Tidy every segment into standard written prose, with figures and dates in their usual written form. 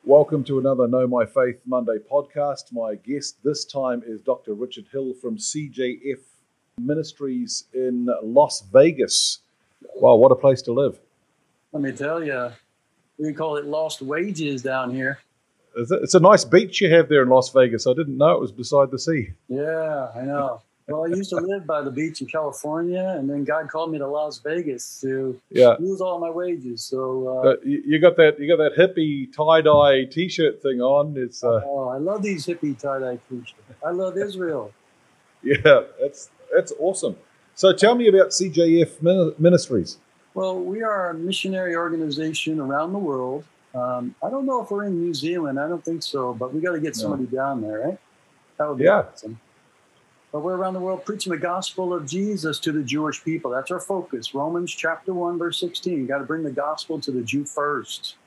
Welcome to another Know My Faith Monday podcast. My guest this time is Dr. Richard Hill from CJF Ministries in Las Vegas. Wow, what a place to live. Let me tell you, we call it lost wages down here. It's a nice beach you have there in Las Vegas. I didn't know it was beside the sea. Yeah, I know. Well, I used to live by the beach in California, and then God called me to Las Vegas to lose all my wages. So you got that hippie tie-dye T-shirt thing on. It's oh, I love these hippie tie-dye T-shirts. I love Israel. Yeah, that's awesome. So tell me about CJF Ministries. Well, we are a missionary organization around the world. I don't know if we're in New Zealand. I don't think so, but we got to get somebody down there, right? That would be awesome. But we're around the world preaching the gospel of Jesus to the Jewish people. That's our focus. Romans chapter 1, verse 16. You got to bring the gospel to the Jew first.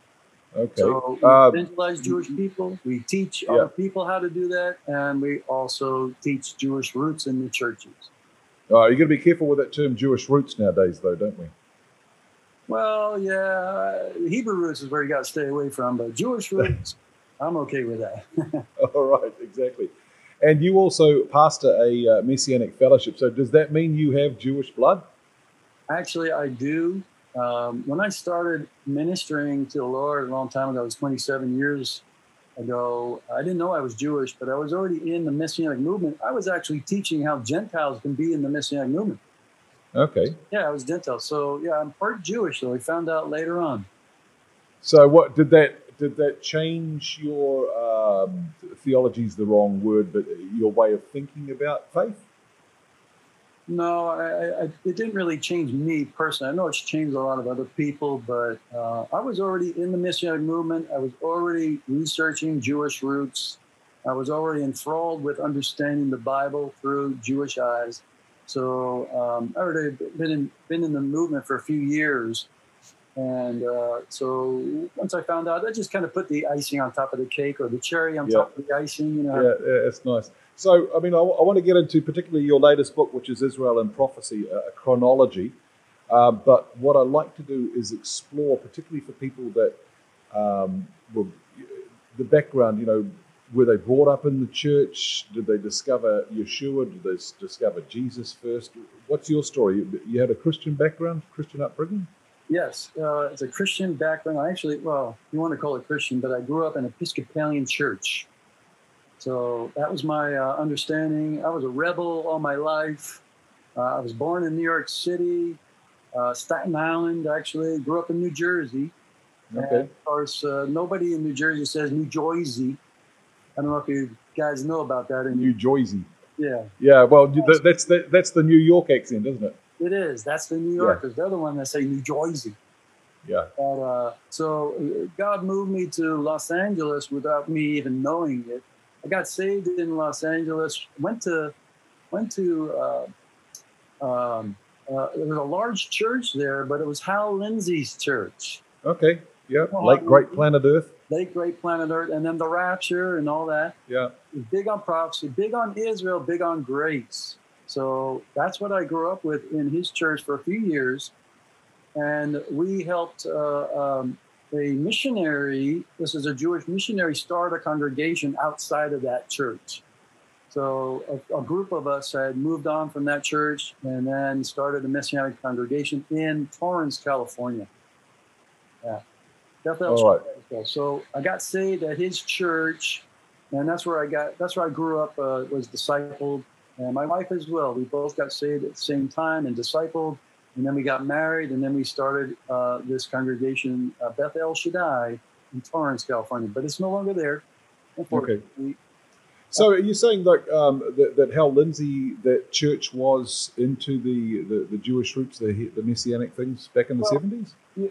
Okay. So we evangelize Jewish people. We teach other people how to do that. And we also teach Jewish roots in the churches. You're going to be careful with that term Jewish roots nowadays, though, don't we? Well, yeah. Hebrew roots is where you got to stay away from. But Jewish roots, I'm okay with that. All right, exactly. And you also pastor a Messianic Fellowship. So does that mean you have Jewish blood? Actually, I do. When I started ministering to the Lord a long time ago, it was 27 years ago, I didn't know I was Jewish, but I was already in the Messianic movement. I was actually teaching how Gentiles can be in the Messianic movement. Okay. Yeah, I was Gentile. So, yeah, I'm part Jewish, though. I found out later on. So what did that change your theology is the wrong word, but your way of thinking about faith? No, it didn't really change me personally. I know it's changed a lot of other people, but I was already in the Messianic movement. I was already researching Jewish roots. I was already enthralled with understanding the Bible through Jewish eyes. So I already been in the movement for a few years. And so once I found out, I just kind of put the icing on top of the cake, or the cherry on top of the icing. You know. Yeah, it's nice. So, I mean, I want to get into particularly your latest book, which is Israel and Prophecy, a chronology. But what I like to do is explore, particularly for people that the background, you know, were they brought up in the church? Did they discover Yeshua? Did they discover Jesus first? What's your story? You had a Christian background, Christian upbringing? Yes, it's a Christian background. I actually, well, you want to call it Christian, but I grew up in an Episcopalian church. So that was my understanding. I was a rebel all my life. I was born in New York City, Staten Island, actually. Grew up in New Jersey. Okay. And of course, nobody in New Jersey says New Jersey. I don't know if you guys know about that. New Jersey. Yeah. Yeah, well, that's the New York accent, isn't it? It is. That's the New Yorkers. They're the one that say New Jersey. Yeah. But, so God moved me to Los Angeles without me even knowing it. I got saved in Los Angeles. Went to there was a large church there, but it was Hal Lindsey's church. Okay. Yeah. Late Great Planet Earth. Late Great Planet Earth, and then the Rapture and all that. Yeah. Big on prophecy, big on Israel, big on grace. So that's what I grew up with in his church for a few years. And we helped a missionary, this is a Jewish missionary, start a congregation outside of that church. So a group of us had moved on from that church and then started a Messianic congregation in Torrance, California. Yeah. All right. So I got saved at his church, and that's where I grew up, was discipled. And my wife as well. We both got saved at the same time and discipled. And then we got married, and then we started this congregation, Beth El Shaddai, in Torrance, California. But it's no longer there, unfortunately. Okay. So are you saying like that Hal Lindsey, that church was into the Jewish roots, the Messianic things back in the 70s? Yeah,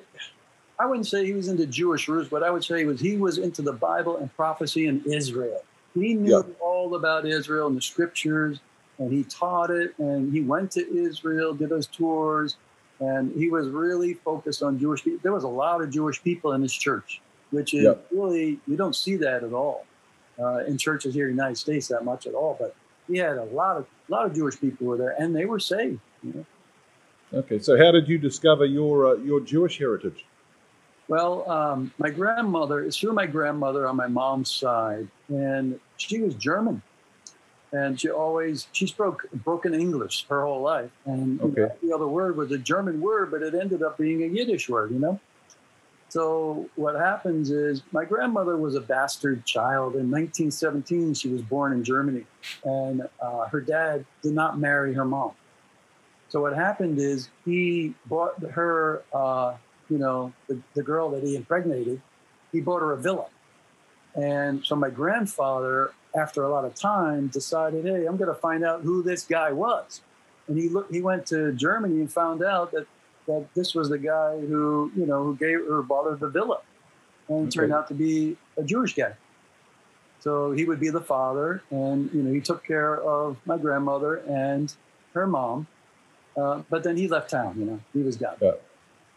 I wouldn't say he was into Jewish roots, but I would say he was into the Bible and prophecy in Israel. He knew all about Israel and the scriptures. And he taught it, and he went to Israel, did those tours, and he was really focused on Jewish people. There was a lot of Jewish people in his church, which is really, you don't see that at all in churches here in the United States that much at all. But he had a lot of Jewish people were there, and they were saved. You know? Okay, so how did you discover your Jewish heritage? Well, my grandmother, it's through my grandmother on my mom's side, and she was German. And she spoke broken English her whole life. And Okay. the other word was a German word, but it ended up being a Yiddish word, So what happens is my grandmother was a bastard child. In 1917, she was born in Germany, and her dad did not marry her mom. So what happened is he bought her, the girl that he impregnated, he bought her a villa. And so my grandfather, after a lot of time, decided, hey, I'm going to find out who this guy was. And he went to Germany and found out that this was the guy who bought her the villa. And it turned out to be a Jewish guy. So he would be the father, and he took care of my grandmother and her mom. But then he left town, he was gone.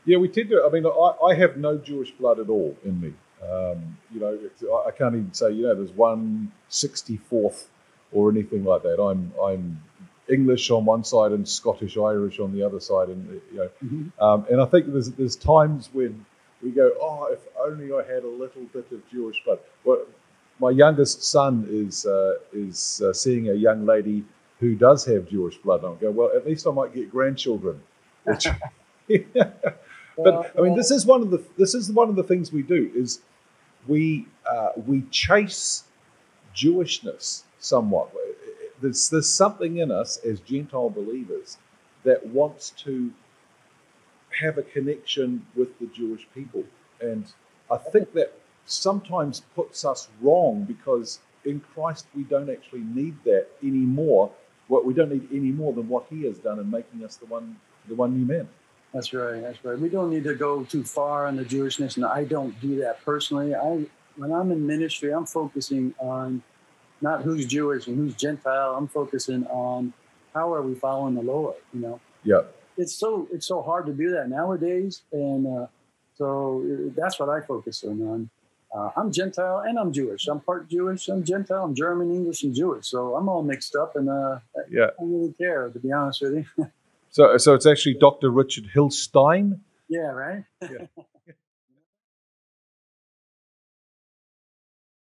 Yeah, we tend to, I mean, I have no Jewish blood at all in me. I can't even say, there's 1/64th or anything like that. I'm English on one side and Scottish Irish on the other side, and and I think there's times when we go, oh, if only I had a little bit of Jewish blood. Well, my youngest son is seeing a young lady who does have Jewish blood, and I go, well, at least I might get grandchildren. Which, But I mean, this is one of the things we do is we chase Jewishness somewhat. There's something in us as Gentile believers that wants to have a connection with the Jewish people, and I think that sometimes puts us wrong, because in Christ we don't actually need that anymore. We don't need any more than what He has done in making us the one new man. That's right. We don't need to go too far on the Jewishness, and I don't do that personally. When I'm in ministry, I'm focusing on not who's Jewish and who's Gentile. I'm focusing on how are we following the Lord. Yeah. It's so hard to do that nowadays, and so that's what I focus on. I'm Gentile and I'm Jewish. I'm part Jewish. I'm Gentile. I'm German, English, and Jewish. So I'm all mixed up, and I don't really care, to be honest with you. So it's actually Dr. Richard Hillstein. Yeah, right? Yeah.